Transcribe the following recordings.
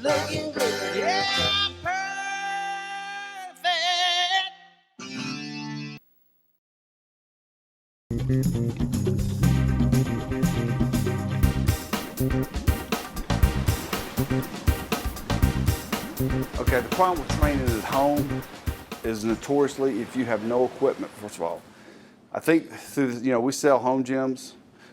Looking good, yeah, Okay, the problem with training at home is notoriously if you have no equipment, first of all. I think through, we sell home gyms.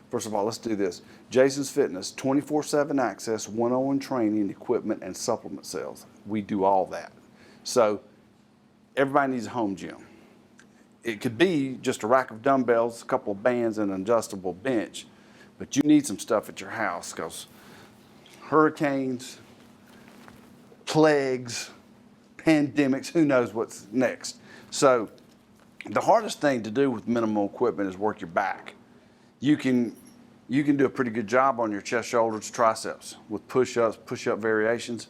First of all, let's do this. Jason's Fitness, 24/7 access, one-on-one training, equipment, and supplement sales. We do all that. So everybody needs a home gym. It could be just a rack of dumbbells, a couple of bands, and an adjustable bench, but you need some stuff at your house because hurricanes, plagues, pandemics, who knows what's next. So the hardest thing to do with minimal equipment is work your back. You can do a pretty good job on your chest, shoulders, triceps with push-ups, push-up variations.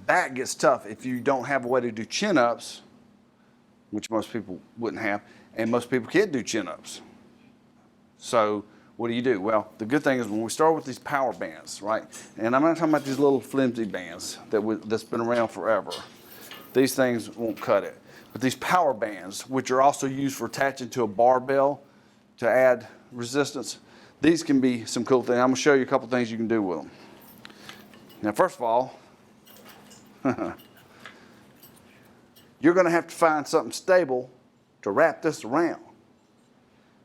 Back gets tough if you don't have a way to do chin-ups, which most people wouldn't have, and most people can't do chin-ups. So what do? Well, the good thing is when we start with these power bands, right? And I'm not talking about these little flimsy bands that's been around forever. These things won't cut it. But these power bands, which are also used for attaching to a barbell to add resistance, these can be some cool things. I'm gonna show you a couple things you can do with them. Now, first of all, you're gonna have to find something stable to wrap this around.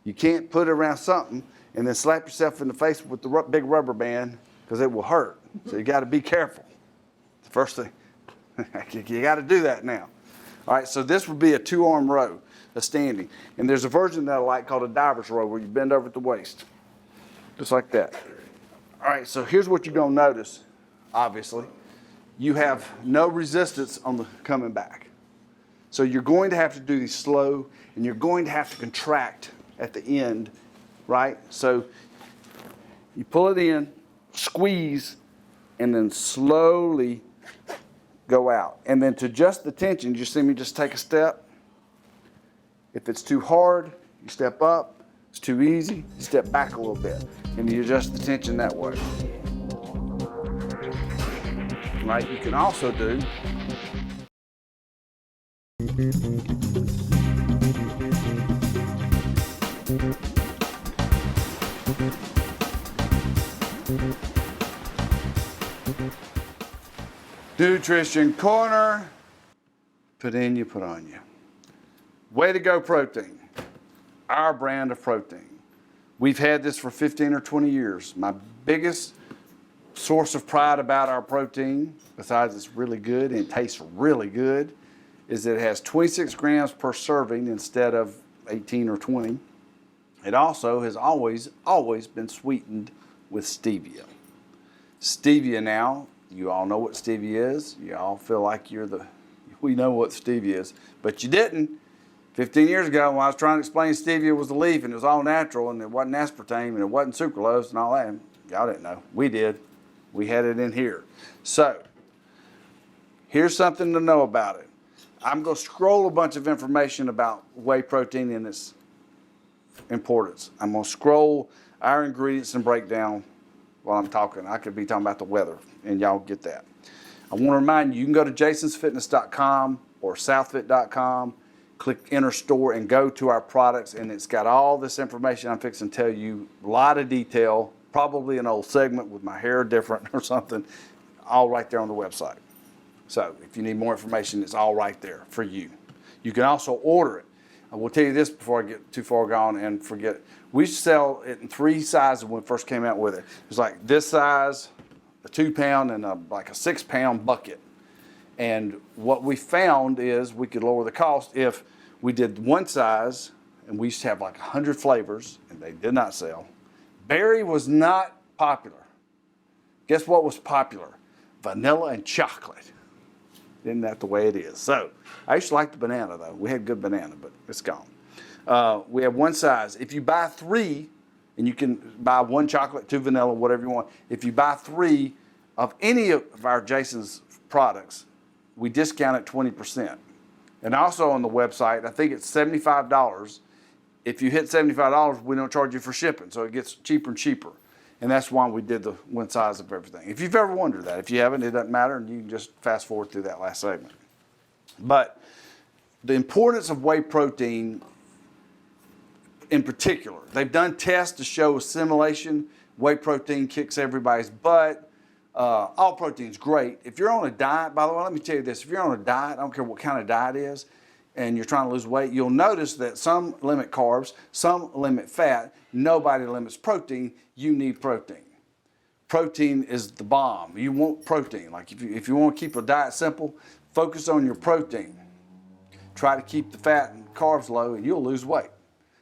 You can't put it around something and then slap yourself in the face with the big rubber band because it will hurt. So you gotta be careful. The first thing, you gotta do that now. All right, so this would be a 2-arm row, a standing. And there's a version that I like called a diver's row where you bend over at the waist, just like that. All right, so here's what you're gonna notice, obviously. You have no resistance on the coming back. So you're going to have to do these slow, and you're going to have to contract at the end, right? So you pull it in, squeeze, and then slowly go out. And then to adjust the tension, you see me just take a step. If it's too hard, you step up. It's too easy, you step back a little bit. And you adjust the tension that way. Right, you can also do Nutrition Corner, put in you, put on you. Way to go protein, our brand of protein. We've had this for 15 or 20 years. My biggest source of pride about our protein, besides it's really good and it tastes really good, is that it has 26 grams per serving instead of 18 or 20. It also has always been sweetened with stevia. Stevia now, you all know what stevia is. You all feel like we know what stevia is, but you didn't. 15 years ago when I was trying to explain stevia was a leaf and it was all natural and it wasn't aspartame and it wasn't sucralose and all that, y'all didn't know. We did. We had it in here. So, here's something to know about it. I'm going to scroll a bunch of information about whey protein and its importance. I'm going to scroll our ingredients and breakdown while I'm talking. I could be talking about the weather, and y'all get that. I want to remind you, you can go to jasonsfitness.com or southfit.com, click enter store, and go to our products, and it's got all this information I'm fixing to tell you, a lot of detail, probably an old segment with my hair different or something, all right there on the website. So if you need more information, it's all right there for you. You can also order it. I will tell you this before I get too far gone and forget it. We sell it in 3 sizes when we first came out with it. It was like this size, a 2-pound, and like a 6-pound bucket. And what we found is we could lower the cost if we did one size, and we used to have like 100 flavors, and they did not sell. Berry was not popular. Guess what was popular? Vanilla and chocolate. Isn't that the way it is? So, I used to like the banana though. We had good banana, but it's gone. We have one size. If you buy 3, and you can buy 1 chocolate, 2 vanilla, whatever you want. If you buy 3 of any of our Jason's products, we discount it 20%. And also on the website, I think it's $75. If you hit $75, we don't charge you for shipping, so it gets cheaper and cheaper. And that's why we did the one size of everything. If you've ever wondered that, if you haven't, it doesn't matter, and you can just fast forward through that last segment. But the importance of whey protein in particular, they've done tests to show assimilation. Whey protein kicks everybody's butt. All protein's great. If you're on a diet, by the way, let me tell you this, if you're on a diet, I don't care what kind of diet it is, and you're trying to lose weight, you'll notice that some limit carbs, some limit fat, nobody limits protein. You need protein. Protein is the bomb. You want protein. Like if you want to keep a diet simple, focus on your protein. Try to keep the fat and carbs low, and you'll lose weight.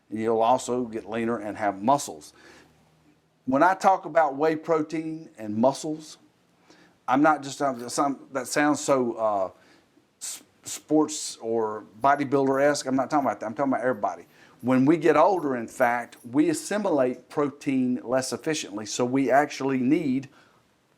And you'll also get leaner and have muscles. When I talk about whey protein and muscles, I'm not just, that sounds so sports or bodybuilder-esque. I'm not talking about that. I'm talking about everybody. When we get older, in fact, we assimilate protein less efficiently, so we actually need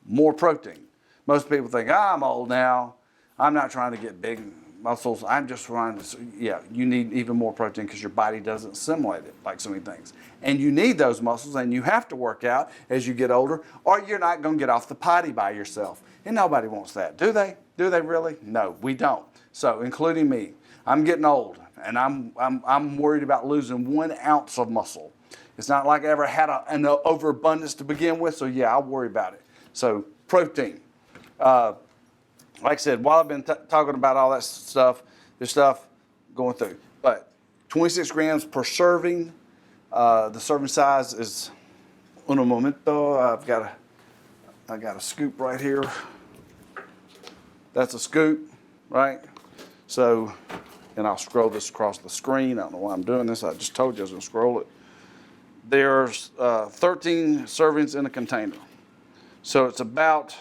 more protein. Most people think, I'm old now. I'm not trying to get big muscles. I'm just trying to, yeah, you need even more protein because your body doesn't assimilate it like so many things. And you need those muscles, and you have to work out as you get older, or you're not going to get off the potty by yourself. And nobody wants that, do they? Do they really? No, we don't. So, including me, I'm getting old, and I'm worried about losing 1 ounce of muscle. It's not like I ever had an overabundance to begin with, so yeah, I'll worry about it. So, protein. Like I said, while I've been talking about all that stuff, there's stuff going through. But 26 grams per serving. The serving size is un momento. I got a scoop right here. That's a scoop, right? So, and I'll scroll this across the screen. I don't know why I'm doing this. I just told you I was going to scroll it. There's 13 servings in a container. So it's about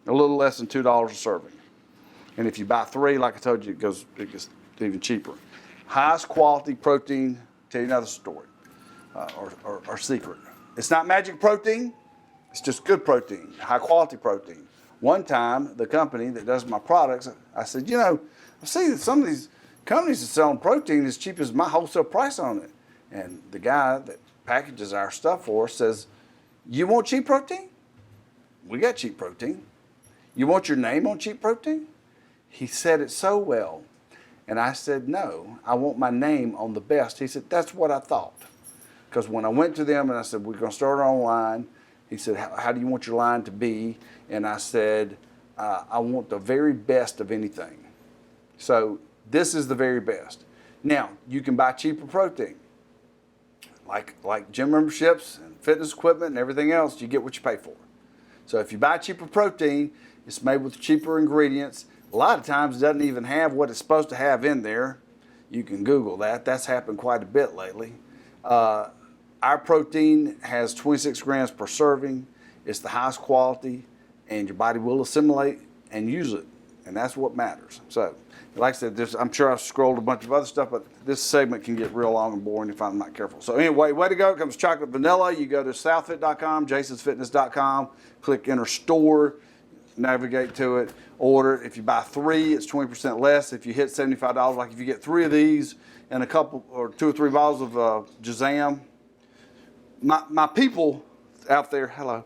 a little less than $2 a serving. And if you buy 3, like I told you, it gets even cheaper. Highest quality protein, tell you another story, or secret. It's not magic protein, it's just good protein, high quality protein. One time, the company that does my products, I said, you know, I've seen that some of these companies are selling protein as cheap as my wholesale price on it. And the guy that packages our stuff for us says, you want cheap protein? We got cheap protein. You want your name on cheap protein? He said it so well. And I said, no, I want my name on the best. He said, that's what I thought. Because when I went to them and I said, we're going to start our own line, he said, how do you want your line to be? And I said, I want the very best of anything. So this is the very best. Now, you can buy cheaper protein. Like gym memberships and fitness equipment and everything else, you get what you pay for. So if you buy cheaper protein, it's made with cheaper ingredients. A lot of times it doesn't even have what it's supposed to have in there. You can Google that. That's happened quite a bit lately. Our protein has 26 grams per serving. It's the highest quality, and your body will assimilate and use it, and that's what matters. So, like I said, I'm sure I've scrolled a bunch of other stuff, but this segment can get real long and boring if I'm not careful. So anyway, way to go. It comes chocolate vanilla. You go to SouthFit.com, jasonsfitness.com, click enter store, navigate to it, order it. If you buy 3, it's 20% less. If you hit $75, like if you get 3 of these and a couple or 2 or 3 bottles of Jazam, my people out there, hello,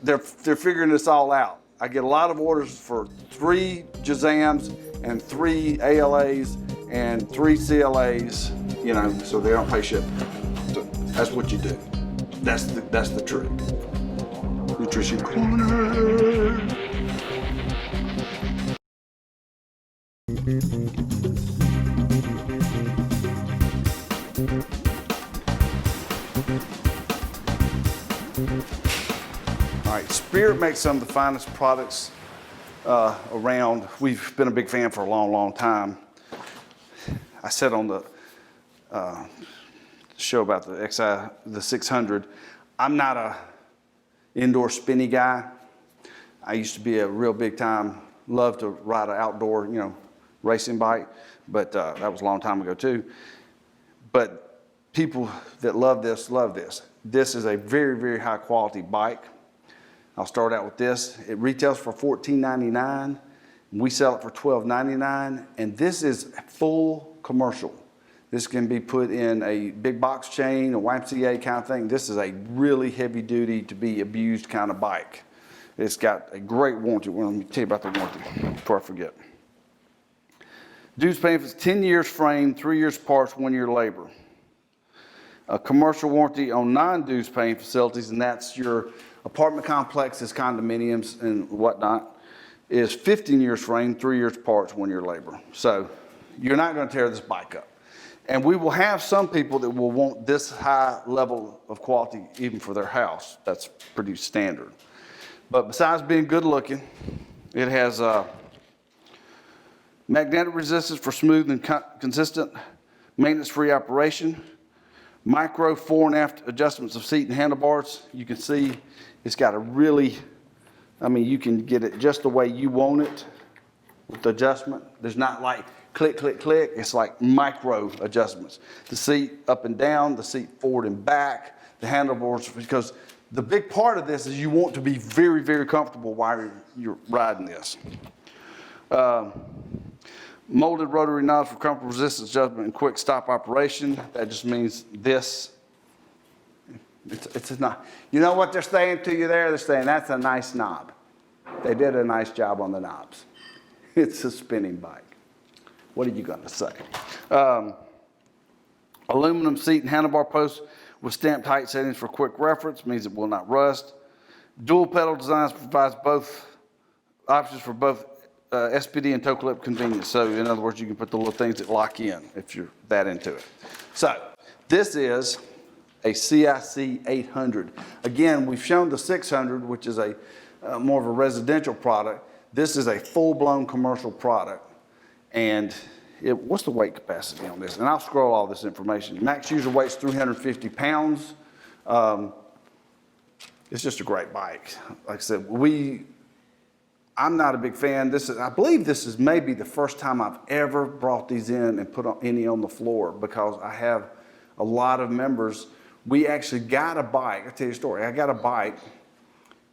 they're figuring this all out. I get a lot of orders for 3 Jazams and 3 ALAs and 3 CLAs, you know, so they don't pay shipping. So that's what you do. That's the trick. Nutrition Corner. All right, Spirit makes some of the finest products around. We've been a big fan for a long, long time. I said on the show about the 600, I'm not a indoor spinny guy. I used to be a real big time, love to ride an outdoor, you know, racing bike, but that was a long time ago too. But people that love this, love this. This is a very, very high quality bike. I'll start out with this. It retails for $14.99. We sell it for $12.99, and this is full commercial. This can be put in a big box chain, a YMCA kind of thing. This is a really heavy duty to be abused kind of bike. It's got a great warranty. Well, let me tell you about the warranty before I forget. Dues benefits: 10 years frame, 3 years parts, 1 year labor. A commercial warranty on non-dues paying facilities, and that's your apartment complexes, condominiums, and whatnot, is 15 years frame, 3 years parts, 1 year labor. So you're not going to tear this bike up. And we will have some people that will want this high level of quality even for their house. That's pretty standard. But besides being good looking, it has magnetic resistance for smooth and consistent maintenance-free operation, micro fore and aft adjustments of seat and handlebars. You can see it's got a really, I mean, you can get it just the way you want it with the adjustment. There's not like click, click, click. It's like micro adjustments. The seat up and down, the seat forward and back, the handlebars, because the big part of this is you want to be very, very comfortable while you're riding this. Molded rotary knobs for comfortable resistance adjustment and quick stop operation. That just means this. It's not. You know what they're saying to you there? They're saying that's a nice knob. They did a nice job on the knobs. It's a spinning bike. What are you going to say? Aluminum seat and handlebar posts with stamped height settings for quick reference, means it will not rust. Dual pedal designs provides both options for both SPD and toe clip convenience. So in other words, you can put the little things that lock in if you're that into it. So this is a CIC 800. Again, we've shown the 600, which is a more of a residential product. This is a full-blown commercial product. And what's the weight capacity on this? And I'll scroll all this information. Max user weight's 350 pounds. It's just a great bike. Like I said, I'm not a big fan. I believe this is maybe the first time I've ever brought these in and put any on the floor, because I have a lot of members. We actually got a bike. I'll tell you a story. I got a bike.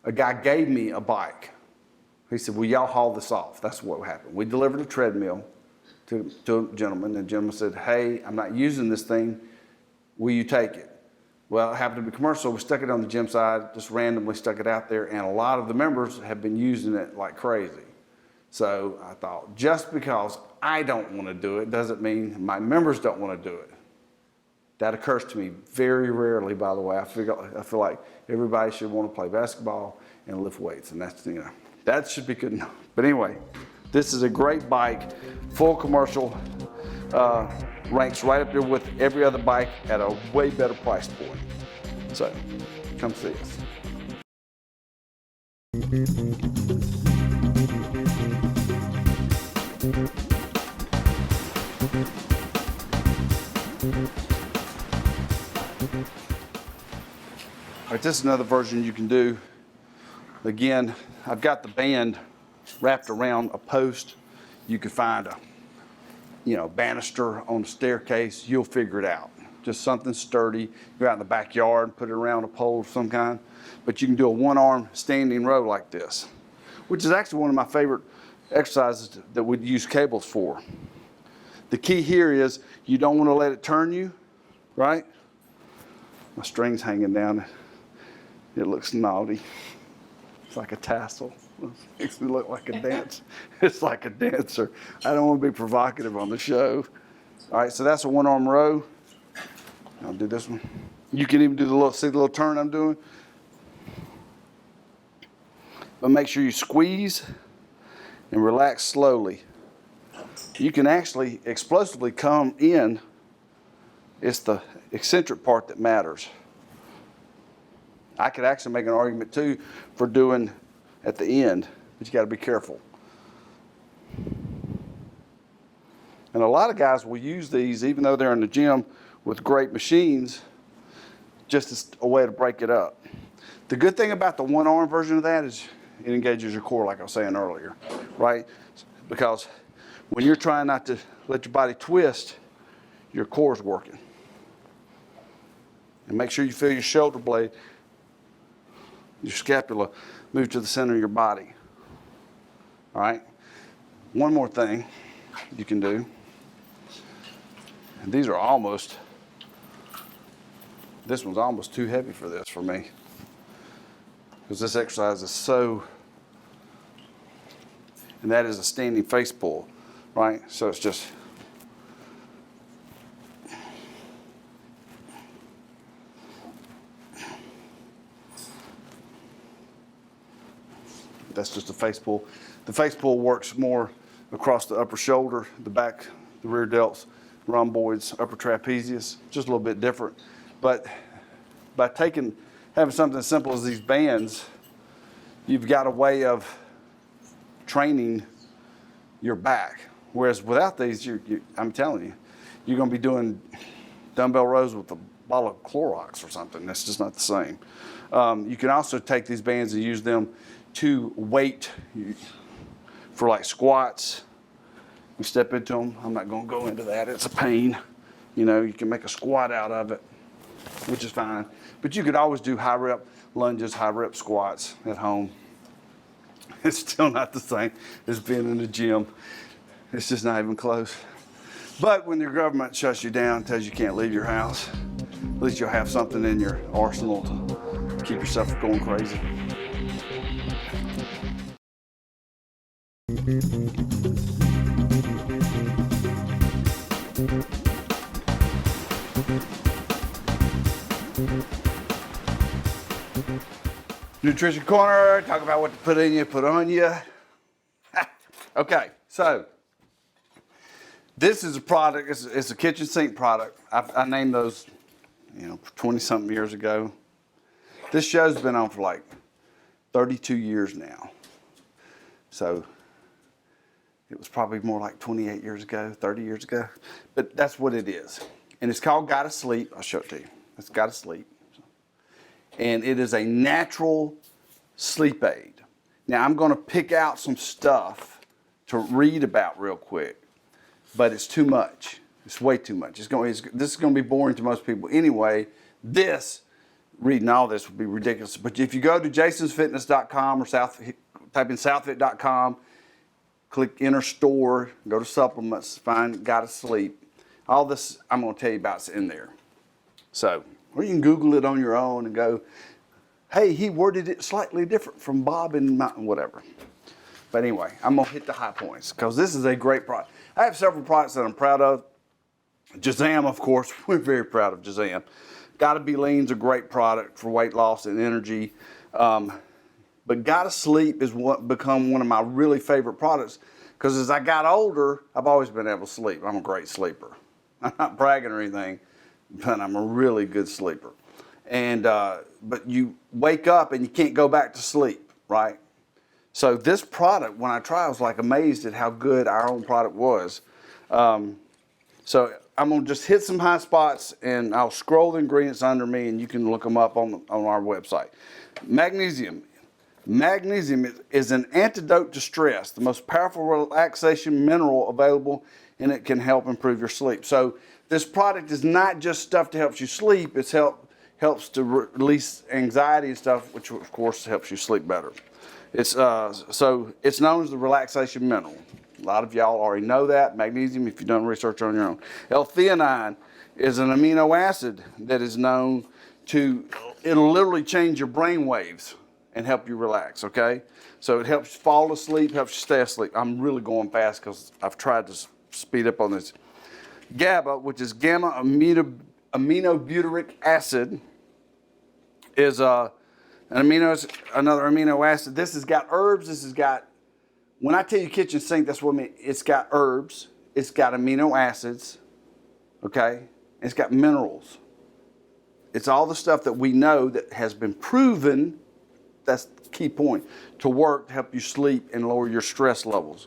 A guy gave me a bike. He said, "Will y'all haul this off?" That's what happened. We delivered a treadmill to a gentleman, and the gentleman said, "Hey, I'm not using this thing. Will you take it?" Well, it happened to be commercial. We stuck it on the gym side, just randomly stuck it out there, and a lot of the members have been using it like crazy. So I thought, just because I don't want to do it doesn't mean my members don't want to do it. That occurs to me very rarely, by the way. I feel like everybody should want to play basketball and lift weights, and that's, that should be good enough. But anyway, this is a great bike, full commercial, ranks right up there with every other bike at a way better price point. So, come see us. All right, this is another version you can do. Again, I've got the band wrapped around a post. You could find a banister on a staircase. You'll figure it out. Just something sturdy. Go out in the backyard, put it around a pole of some kind. But you can do a one-arm standing row like this, which is actually one of my favorite exercises that we'd use cables for. The key here is you don't want to let it turn you, right? My string's hanging down. It looks naughty. It's like a tassel. It makes me look like a dance. It's like a dancer. I don't want to be provocative on the show. All right, so that's a one-arm row. I'll do this one. You can even do see the little turn I'm doing? But make sure you squeeze and relax slowly. You can actually explosively come in. It's the eccentric part that matters. I could actually make an argument too for doing at the end, but you got to be careful. And a lot of guys will use these, even though they're in the gym with great machines, just as a way to break it up. The good thing about the one-arm version of that is it engages your core, like I was saying earlier, right? Because when you're trying not to let your body twist, your core is working. And make sure you feel your shoulder blade, your scapula move to the center of your body. All right? One more thing you can do. And these are almost, this one's almost too heavy for this for me. Because this exercise is so, and that is a standing face pull, right? So it's just, that's just a face pull. The face pull works more across the upper shoulder, the back, the rear delts, rhomboids, upper trapezius, just a little bit different. But by having something as simple as these bands, you've got a way of training your back. Whereas without these, I'm telling you, you're going to be doing dumbbell rows with a bottle of Clorox or something. That's just not the same. You can also take these bands and use them to weight for like squats. You step into them. I'm not going to go into that. It's a pain. You know, you can make a squat out of it, which is fine. But you could always do high rep lunges, high rep squats at home. It's still not the same as being in the gym. It's just not even close. But when your government shuts you down, tells you can't leave your house, at least you'll have something in your arsenal to keep yourself from going crazy. Nutrition Corner, talk about what to put in you, put on you. Okay, so this is a product, it's a kitchen sink product. I named those, 20-something years ago. This show's been on for like 32 years now. So it was probably more like 28 years ago, 30 years ago. But that's what it is. And it's called Gotta Sleep. I'll show it to you. It's Gotta Sleep. And it is a natural sleep aid. Now I'm going to pick out some stuff to read about real quick, but it's too much. It's way too much. This is going to be boring to most people anyway. Reading all this would be ridiculous. But if you go to jasonsfitness.com or type in southfit.com, click enter store, go to supplements, find Gotta Sleep. All this I'm going to tell you about is in there. So, or you can Google it on your own and go, hey, he worded it slightly different from Bob and whatever. But anyway, I'm going to hit the high points because this is a great product. I have several products that I'm proud of. Jazam, of course, we're very proud of Jazam. Gotta Be Lean's a great product for weight loss and energy. But Gotta Sleep is become one of my really favorite products because as I got older, I've always been able to sleep. I'm a great sleeper. I'm not bragging or anything, but I'm a really good sleeper. And but you wake up and you can't go back to sleep, right? So this product, when I tried, I was like amazed at how good our own product was. So I'm gonna just hit some high spots and I'll scroll the ingredients under me and you can look them up on our website. Magnesium. Magnesium is an antidote to stress, the most powerful relaxation mineral available, and it can help improve your sleep. So this product is not just stuff to help you sleep, it's helps to release anxiety and stuff, which of course helps you sleep better. So it's known as the relaxation mineral. A lot of y'all already know that. Magnesium, if you've done research on your own. L-theanine is an amino acid that is known it'll literally change your brain waves and help you relax, okay? So it helps you fall asleep, helps you stay asleep. I'm really going fast because I've tried to speed up on this. GABA, which is gamma aminobutyric acid, is another amino acid. This has got herbs, when I tell you kitchen sink, that's what I mean. It's got herbs, it's got amino acids, okay? It's got minerals. It's all the stuff that we know that has been proven, that's the key point, to work to help you sleep and lower your stress levels.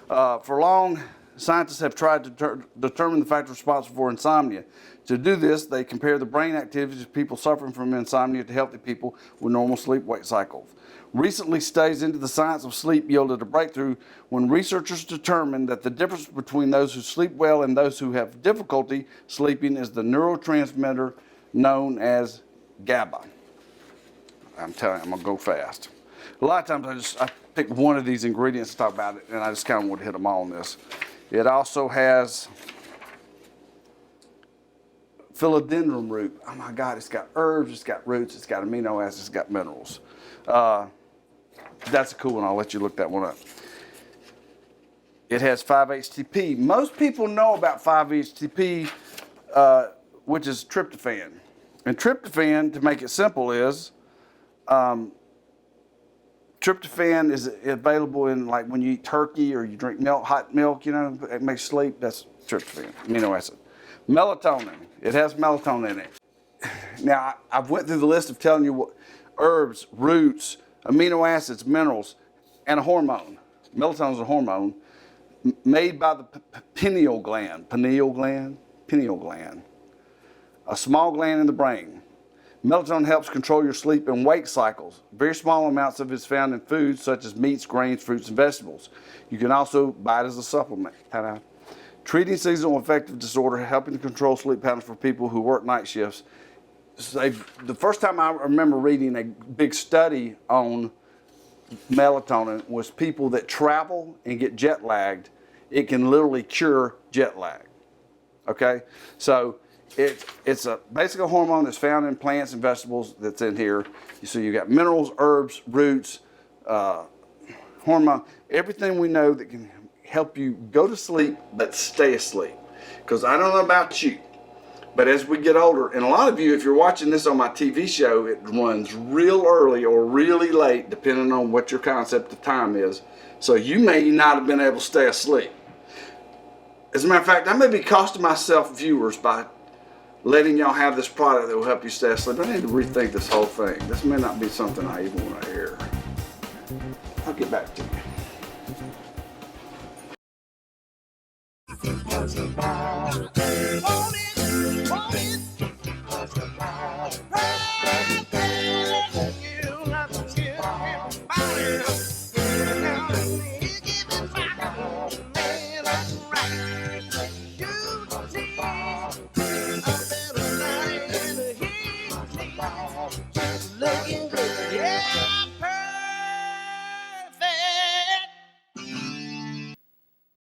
For long scientists have tried to determine the factor responsible for insomnia. To do this, they compare the brain activities of people suffering from insomnia to healthy people with normal sleep-wake cycles. Recently, studies into the science of sleep yielded a breakthrough when researchers determined that the difference between those who sleep well and those who have difficulty sleeping is the neurotransmitter known as GABA. I'm telling you, I'm going to go fast. A lot of times I pick one of these ingredients to talk about it, and I just kind of want to hit them all on this. It also has philodendron root. Oh my God, it's got herbs, it's got roots, it's got amino acids, it's got minerals. That's a cool one. I'll let you look that one up. It has 5-HTP. Most people know about 5-HTP, which is tryptophan. And tryptophan, to make it simple, is tryptophan is available in, like, when you eat turkey or you drink milk, hot milk, you know, it makes you sleep. That's tryptophan, amino acid. Melatonin. It has melatonin in it. Now, I've went through the list of telling you what herbs, roots, amino acids, minerals, and a hormone. Melatonin is a hormone made by the pineal gland, a small gland in the brain. Melatonin helps control your sleep and wake cycles. Very small amounts of it is found in foods such as meats, grains, fruits, and vegetables. You can also buy it as a supplement. Ta-da. Treating seasonal affective disorder, helping to control sleep patterns for people who work night shifts. So the first time I remember reading a big study on melatonin was people that travel and get jet lagged. It can literally cure jet lag. Okay? So it's a basically a hormone that's found in plants and vegetables that's in here. So you got minerals, herbs, roots, hormone, everything we know that can help you go to sleep but stay asleep. Because I don't know about you, but as we get older, and a lot of you, if you're watching this on my TV show, it runs real early or really late, depending on what your concept of time is. So you may not have been able to stay asleep. As a matter of fact, I may be costing myself viewers by letting y'all have this product that will help you stay asleep. I need to rethink this whole thing. This may not be something I even want to air. I'll get back to you. Want it, want it.